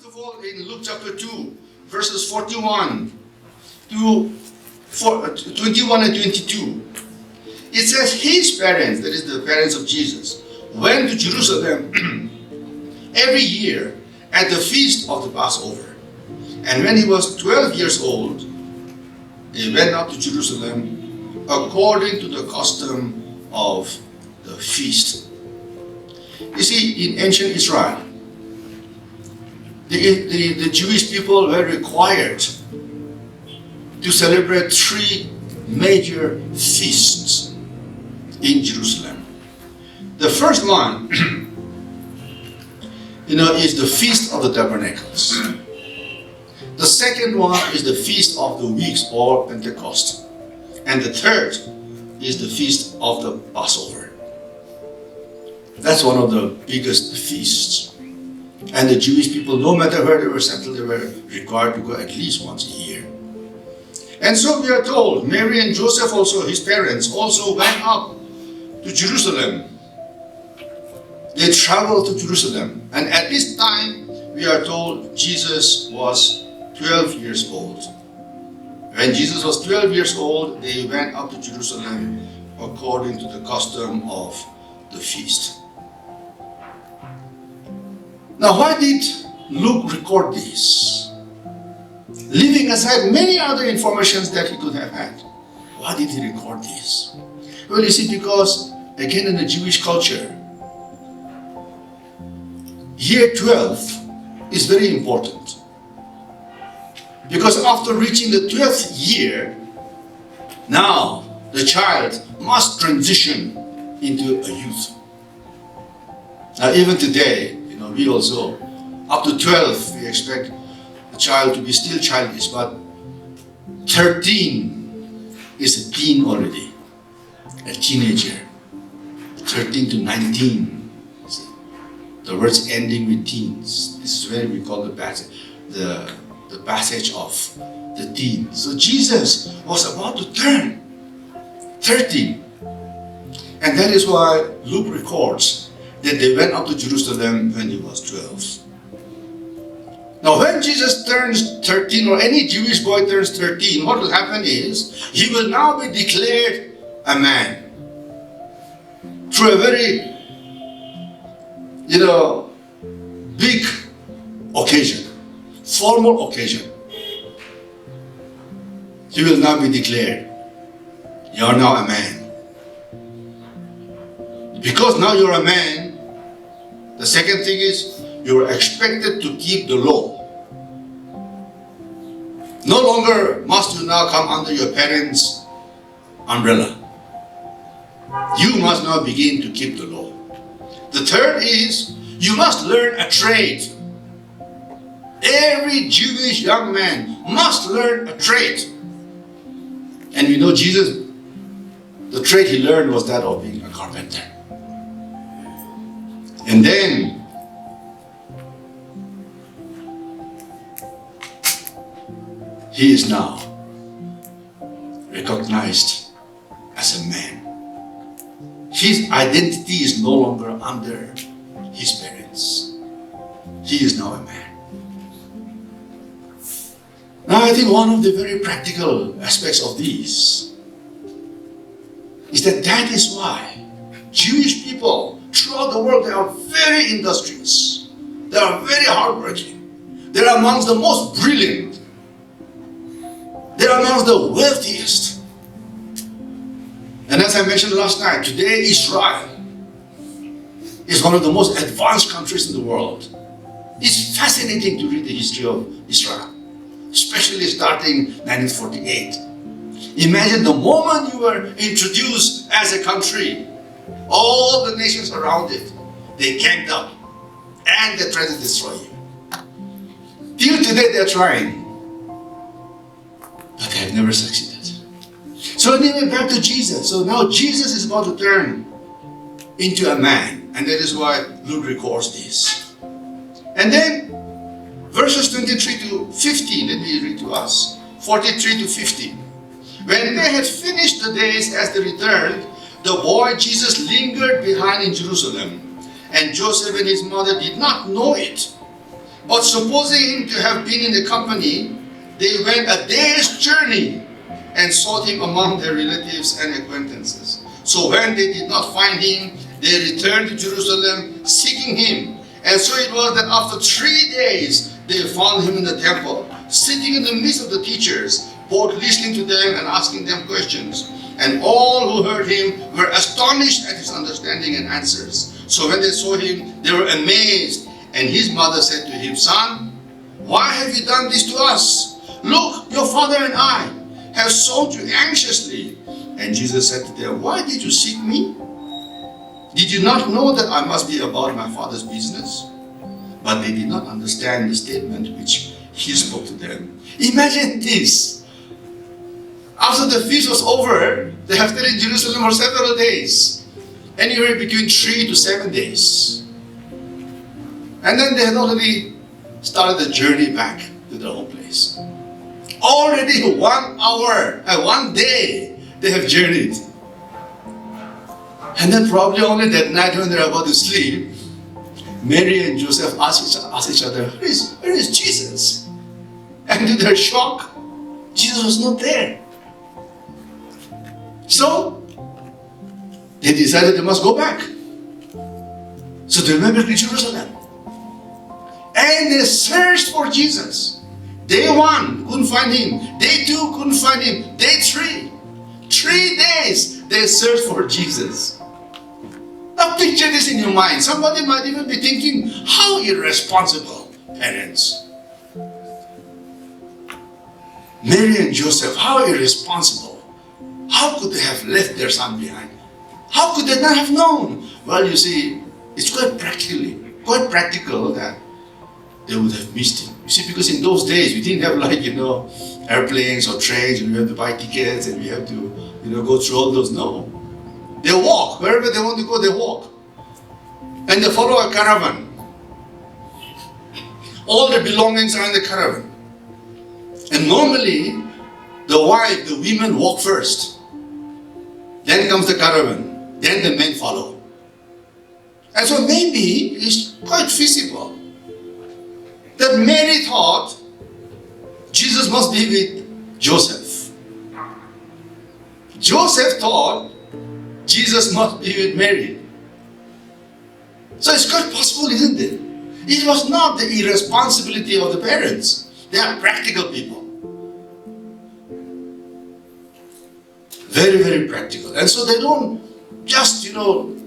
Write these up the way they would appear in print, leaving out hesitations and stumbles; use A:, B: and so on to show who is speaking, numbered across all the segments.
A: First of all, in Luke chapter 2, verses 41 to 21 and 22, it says his parents, that is the parents of Jesus, went to Jerusalem every year at the feast of the Passover. And when he was 12 years old, they went up to Jerusalem according to the custom of the feast. You see, in ancient Israel, the Jewish people were required to celebrate three major feasts in Jerusalem. The first one, is the Feast of the Tabernacles. The second one is the Feast of the Weeks or Pentecost. And the third is the Feast of the Passover. That's one of the biggest feasts. And the Jewish people, no matter where they were settled, they were required to go at least once a year. And so we are told, Mary and Joseph also, his parents, also went up to Jerusalem. They traveled to Jerusalem. And at this time, we are told Jesus was 12 years old. When Jesus was 12 years old, they went up to Jerusalem according to the custom of the feast. Now, why did Luke record this? Leaving aside many other informations that he could have had, why did he record this? Well, you see, because again in the Jewish culture, year 12 is very important. Because after reaching the 12th year, now the child must transition into a youth. Now, even today, we also, up to 12, we expect the child to be still childish, but 13 is a teen already, a teenager. 13 to 19. See, the words ending with teens. This is where we call the passage of the teen. So Jesus was about to turn 13. And that is why Luke records that they went up to Jerusalem when he was 12. Now when Jesus turns 13, or any Jewish boy turns 13, what will happen is, he will now be declared a man. Through a very, big occasion, formal occasion. He will now be declared, you are now a man. Because now you're a man, the second thing is, you are expected to keep the law. No longer must you now come under your parents' umbrella. You must now begin to keep the law. The third is, you must learn a trade. Every Jewish young man must learn a trade. And we know Jesus, the trade he learned was that of being a carpenter. And then, he is now recognized as a man. His identity is no longer under his parents. He is now a man. Now, I think one of the very practical aspects of this is that is why Jewish people throughout the world, they are very industrious. They are very hardworking. They are amongst the most brilliant. They are amongst the wealthiest. And as I mentioned last night, today Israel is one of the most advanced countries in the world. It's fascinating to read the history of Israel, especially starting 1948. Imagine the moment you were introduced as a country, all the nations around it, they ganged up and they tried to destroy you. Till today they're trying, but they have never succeeded. So anyway, back to Jesus. So now Jesus is about to turn into a man, and that is why Luke records this. And then verses 23 to 50, let me read to us. 43 to 50. When they had finished the days as they returned, the boy Jesus lingered behind in Jerusalem, and Joseph and his mother did not know it. But supposing him to have been in the company, they went a day's journey and sought him among their relatives and acquaintances. So when they did not find him, they returned to Jerusalem seeking him. And so it was that after 3 days, they found him in the temple, sitting in the midst of the teachers, both listening to them and asking them questions. And all who heard him were astonished at his understanding and answers. So when they saw him, they were amazed. And his mother said to him, "Son, why have you done this to us? Look, your father and I have sought you anxiously." And Jesus said to them, "Why did you seek me? Did you not know that I must be about my Father's business?" But they did not understand the statement which he spoke to them. Imagine this. After the feast was over, they have stayed in Jerusalem for several days. Anywhere between 3 to 7 days. And then they had already started the journey back to their home place. Already 1 hour, 1 day, they have journeyed. And then probably only that night when they're about to sleep, Mary and Joseph ask each other, where is Jesus? And to their shock, Jesus was not there. So, they decided they must go back. So they went back to Jerusalem. And they searched for Jesus. Day 1, couldn't find him. Day 2, couldn't find him. Day 3, 3 days, they searched for Jesus. Now picture this in your mind. Somebody might even be thinking, how irresponsible parents. Mary and Joseph, how irresponsible. How could they have left their son behind? How could they not have known? Well, you see, it's quite practical that they would have missed him. You see, because in those days, we didn't have airplanes or trains, and we have to buy tickets, and we have to, go through all those. No. They walk. Wherever they want to go, they walk. And they follow a caravan. All their belongings are in the caravan. And normally, the women walk first. Then comes the caravan. Then the men follow. And so maybe it's quite feasible that Mary thought Jesus must be with Joseph. Joseph thought Jesus must be with Mary. So it's quite possible, isn't it? It was not the irresponsibility of the parents. They are practical people. Very, very practical. And so they don't just,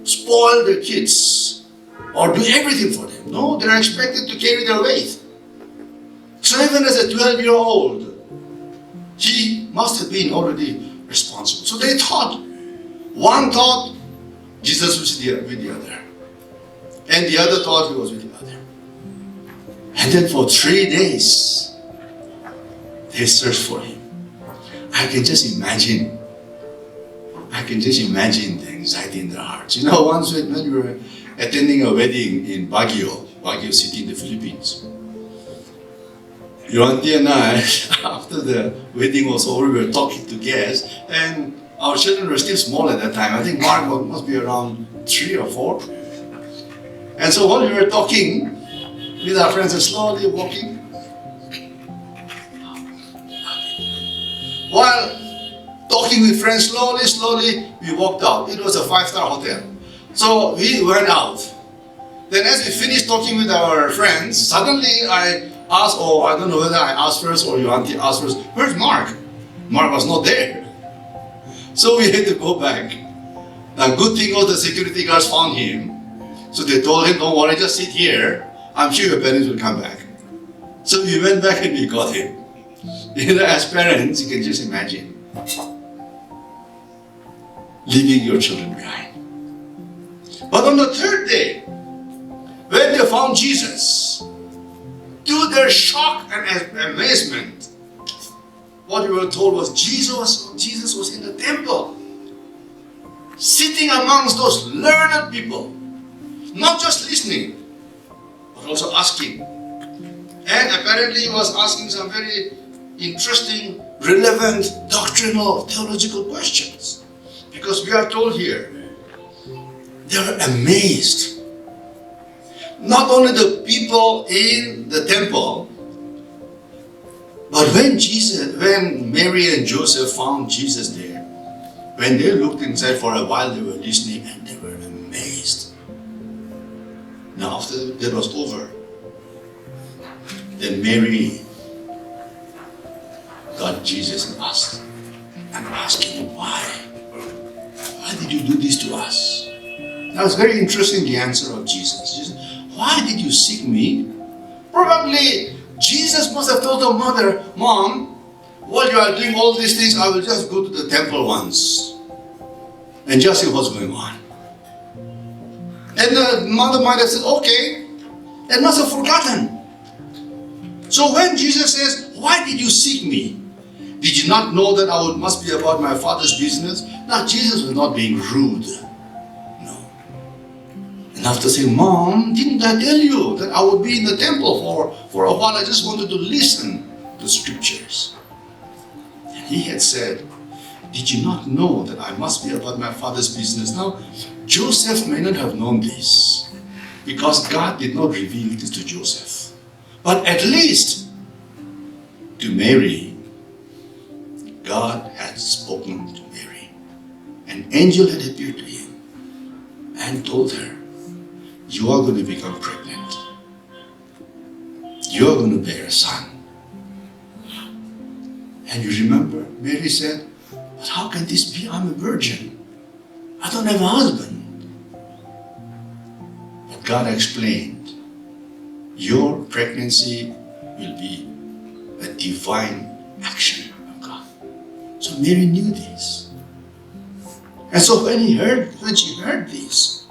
A: spoil their kids or do everything for them. No, they're expected to carry their weight. So even as a 12-year-old, he must have been already responsible. So they thought, one thought Jesus was with the other. And the other thought he was with the other. And then for 3 days, they searched for him. I can just imagine the anxiety in their hearts. Once when we were attending a wedding in Baguio City in the Philippines, your auntie and I, after the wedding was over, we were talking to guests, and our children were still small at that time. I think Mark must be around 3 or 4. And so while we were talking with our friends and slowly walking, while talking with friends, slowly, we walked out. It was a 5-star hotel. So we went out. Then as we finished talking with our friends, suddenly I asked, I don't know whether I asked first or your auntie asked first, "Where's Mark?" Mark was not there. So we had to go back. Now good thing was the security guards found him. So they told him, "Don't worry, just sit here. I'm sure your parents will come back." So we went back and we got him. As parents, you can just imagine leaving your children behind. But on the 3rd day, when they found Jesus, to their shock and amazement, what we were told was Jesus was in the temple, sitting amongst those learned people, not just listening, but also asking. And apparently he was asking some very interesting, relevant, doctrinal, theological questions. Because we are told here, they were amazed. not only the people in the temple, but when Mary and Joseph found Jesus there, when they looked inside for a while, they were listening and they were amazed. Now after that was over, then Mary got Jesus and asked him, why? Why did you do this to us? Now it's very interesting, the answer of Jesus. Jesus, why did you seek me? Probably Jesus must have told her mother, Mom, while you are doing all these things, I will just go to the temple once and just see what's going on. And the mother might have said, okay, and must have forgotten. So when Jesus says, why did you seek me? Did you not know that I must be about my Father's business? Now Jesus was not being rude. No. And after saying, Mom, didn't I tell you that I would be in the temple for a while? I just wanted to listen to scriptures. And he had said, did you not know that I must be about my Father's business? Now, Joseph may not have known this because God did not reveal this to Joseph. But at least to Mary, God had spoken to Mary. An angel had appeared to him and told her, you are going to become pregnant. You are going to bear a son. And you remember, Mary said, but how can this be? I'm a virgin. I don't have a husband. But God explained, your pregnancy will be a divine action of God. So Mary knew this. And so when she heard this,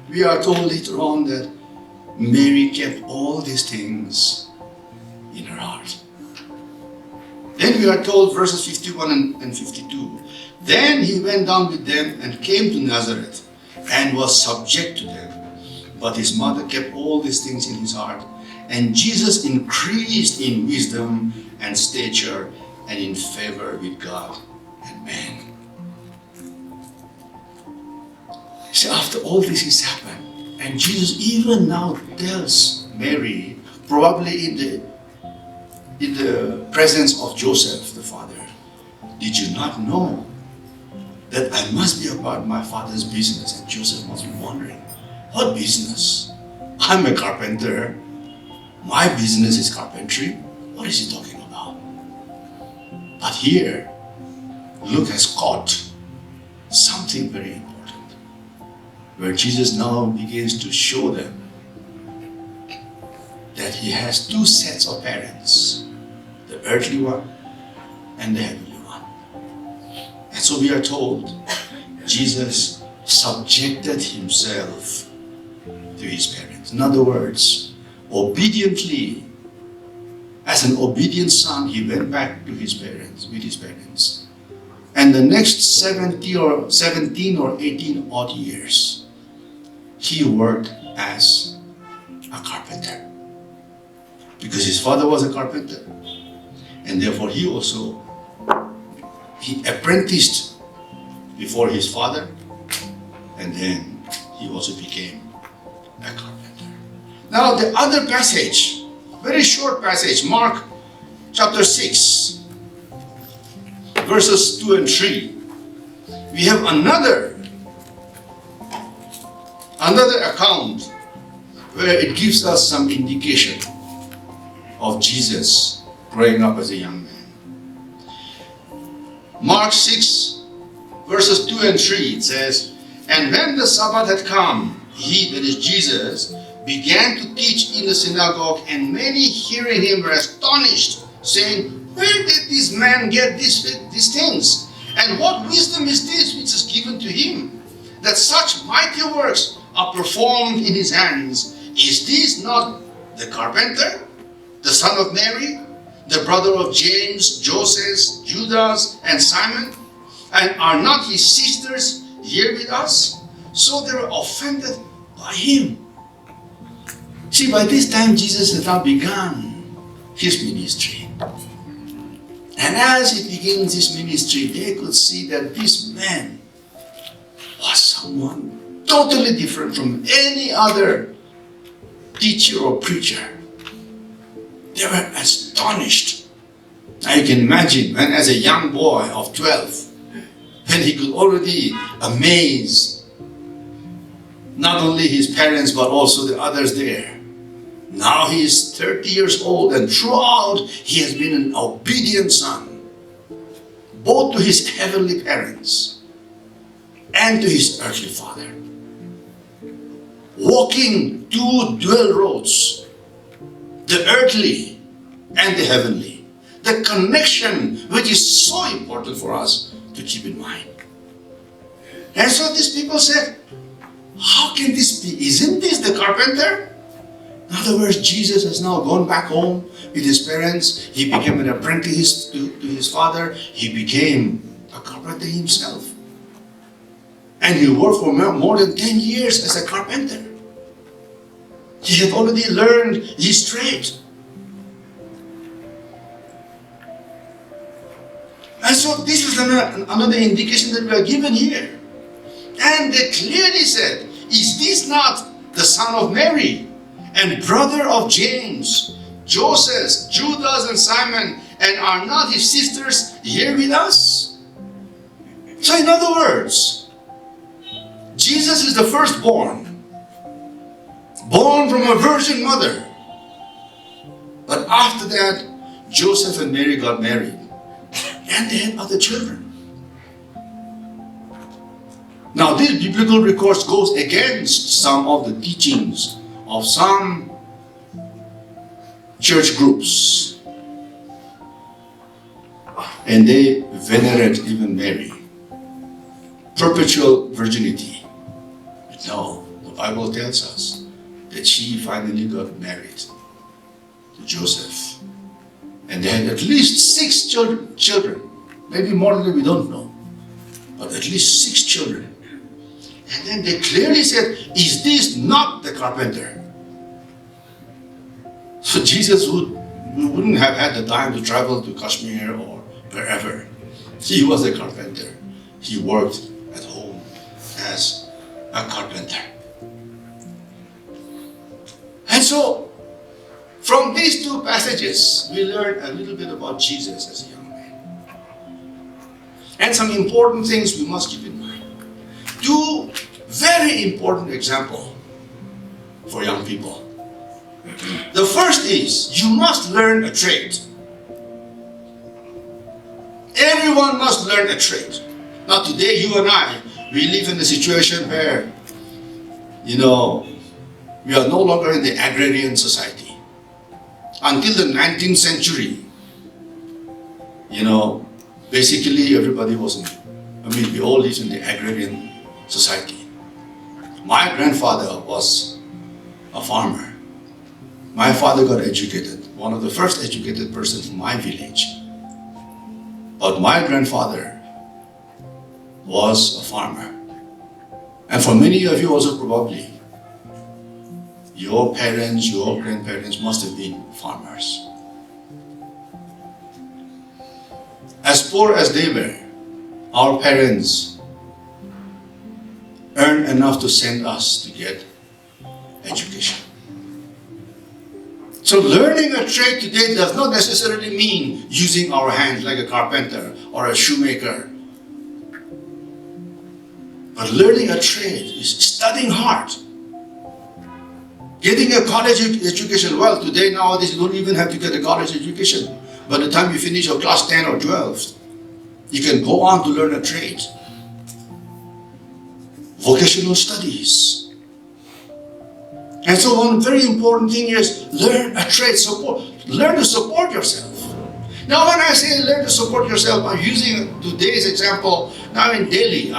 A: we are told later on that Mary kept all these things in her heart. Then we are told, verses 51 and 52, then he went down with them and came to Nazareth and was subject to them. But his mother kept all these things in his heart. And Jesus increased in wisdom and stature and in favor with God and man. So after all this has happened, and Jesus even now tells Mary, probably in the presence of Joseph, the father, did you not know that I must be about my Father's business? And Joseph must be wondering, what business? I'm a carpenter. My business is carpentry. What is he talking about? But here, Luke has caught something very important, where Jesus now begins to show them that he has two sets of parents, the earthly one and the heavenly one. And so we are told Jesus subjected himself to his parents. In other words, obediently, as an obedient son, he went back to his parents, with his parents. And the next 17 or 18 odd years, he worked as a carpenter. Because his father was a carpenter. And therefore he apprenticed before his father, and then he also became a carpenter. Now the other passage, very short passage, Mark chapter 6, verses 2 and 3. We have another account where it gives us some indication of Jesus growing up as a young man. Mark 6, verses 2 and 3, it says, and when the Sabbath had come, he, that is Jesus, began to teach in the synagogue, and many hearing him were astonished, saying, where did this man get these things? And what wisdom is this which is given to him, that such mighty works are performed in his hands? Is this not the carpenter, the son of Mary, the brother of James, Joseph, Judas, and Simon? And are not his sisters here with us? So they were offended by him. See, by this time Jesus had now begun his ministry. And as he begins his ministry, they could see that this man was someone totally different from any other teacher or preacher. They were astonished. Now you can imagine when as a young boy of 12, when he could already amaze not only his parents but also the others there. Now he is 30 years old, and throughout he has been an obedient son, both to his heavenly parents and to his earthly father. Walking two dual roads, the earthly and the heavenly. The connection which is so important for us to keep in mind. And so these people said, how can this be? Isn't this the carpenter? In other words, Jesus has now gone back home with his parents. He became an apprentice to his father. He became a carpenter himself. And he worked for more than 10 years as a carpenter. He had already learned his trade. And so this is another indication that we are given here. And they clearly said, is this not the son of Mary and brother of James, Joseph, Judas, and Simon, and are not his sisters here with us? So in other words, Jesus is the firstborn, born from a virgin mother. But after that, Joseph and Mary got married. And they had other children. Now this biblical record goes against some of the teachings of some church groups. And they venerate even Mary. Perpetual virginity. But no, the Bible tells us that she finally got married to Joseph. And they had at least 6 children. Maybe more than that, we don't know. But at least 6 children. And then they clearly said, is this not the carpenter? So Jesus wouldn't have had the time to travel to Kashmir or wherever. He was a carpenter. He worked at home as a carpenter. And so, from these two passages, we learn a little bit about Jesus as a young man. And some important things we must keep in mind. 2 very important examples for young people. The first is, you must learn a trade. Everyone must learn a trade. Now today, you and I, we live in a situation where, we are no longer in the agrarian society. Until the 19th century, basically everybody we all lived in the agrarian society. My grandfather was a farmer. My father got educated, one of the first educated persons in my village. But my grandfather was a farmer. And for many of you also probably, your parents, your grandparents must have been farmers. As poor as they were, our parents earned enough to send us to get education. So learning a trade today does not necessarily mean using our hands like a carpenter or a shoemaker. But learning a trade is studying hard. Getting a college education. Well, today, nowadays, you don't even have to get a college education. By the time you finish your class 10 or 12, you can go on to learn a trade. Vocational studies. And so one very important thing is learn a trade, learn to support yourself. Now when I say learn to support yourself, I'm using today's example. Now in Delhi,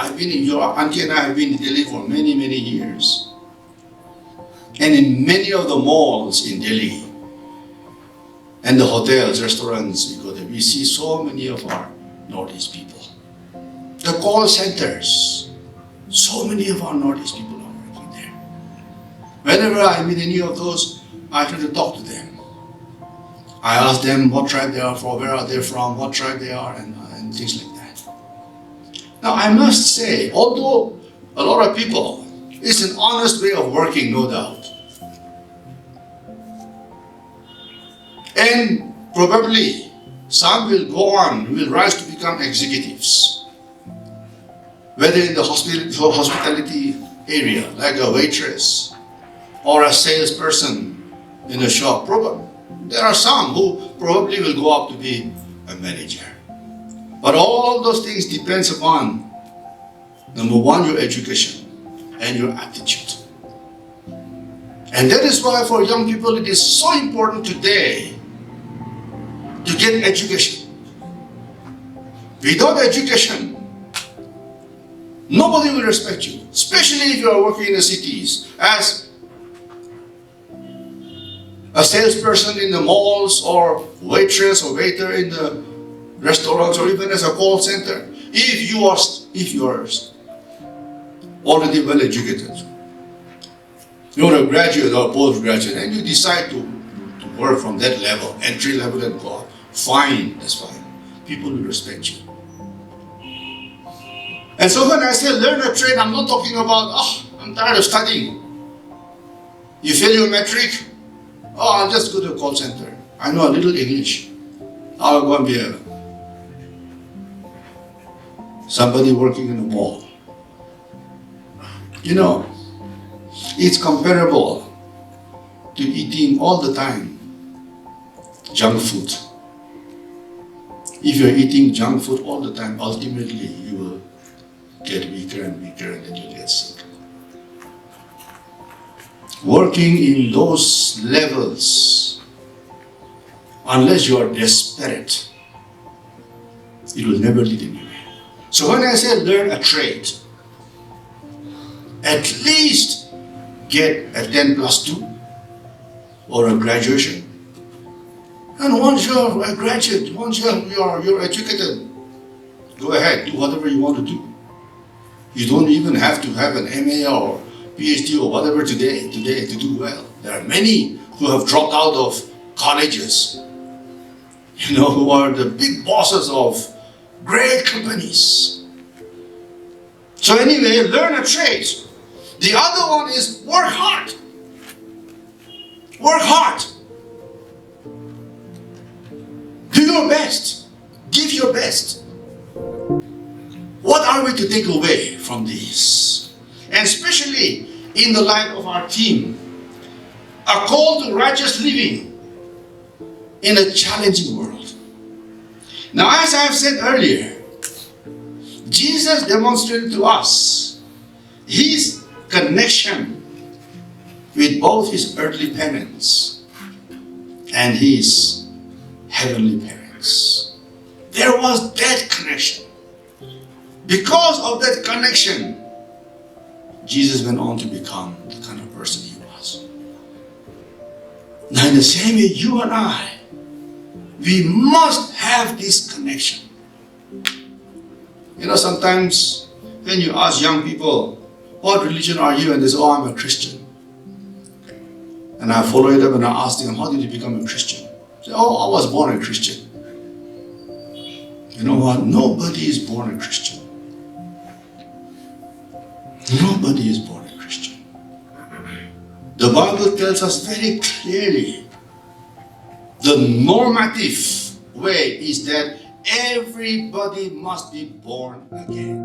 A: your auntie and I have been in Delhi for many, many years. And in many of the malls in Delhi, and the hotels, restaurants, we go there, we see so many of our Northeast people. The call centers, so many of our Northeast people are working there. Whenever I meet any of those, I try to talk to them. I ask them what tribe they are from, where are they from, what tribe they are, and things like that. Now I must say, although a lot of people, it's an honest way of working, no doubt. And probably some will go on, will rise to become executives. Whether in the hospitality area, like a waitress, or a salesperson in a shop. Probably there are some who probably will go up to be a manager. But all those things depends upon, number one, your education and your attitude. And that is why for young people it is so important today to get education. Without education, nobody will respect you, especially if you are working in the cities as a salesperson in the malls, or waitress or waiter in the restaurants, or even as a call center. If you are already well educated, you're a graduate or postgraduate, and you decide to work from that level, entry level, and go up, fine, that's fine. People will respect you. And so when I say learn a trade, I'm not talking about, I'm tired of studying. You fail your metric, I'll just go to a call center. I know a little English. I'll go and be somebody working in a mall. You know, it's comparable to eating all the time junk food. If you're eating junk food all the time, ultimately you will get weaker and weaker, and then you'll get sick. Working in those levels, unless you are desperate, it will never lead anywhere. So when I say learn a trade, at least get a 10+2 or a graduation. And once you're a graduate, once you're educated, go ahead, do whatever you want to do. You don't even have to have an MA or PhD or whatever today to do well. There are many who have dropped out of colleges, who are the big bosses of great companies. So anyway, learn a trade. The other one is work hard. Work hard. Do your best. Give your best. What are we to take away from this? And especially in the light of our theme, a call to righteous living in a challenging world. Now, as I have said earlier, Jesus demonstrated to us his connection with both his earthly parents and his heavenly parents. There was that connection. Because of that connection, Jesus went on to become the kind of person he was. Now, in the same way, you and I, we must have this connection. Sometimes when you ask young people, what religion are you? And they say, I'm a Christian. And I follow it up and I ask them, how did you become a Christian? They say, I was born a Christian. You know what? Nobody is born a Christian. Nobody is born a Christian. The Bible tells us very clearly the normative way is that everybody must be born again.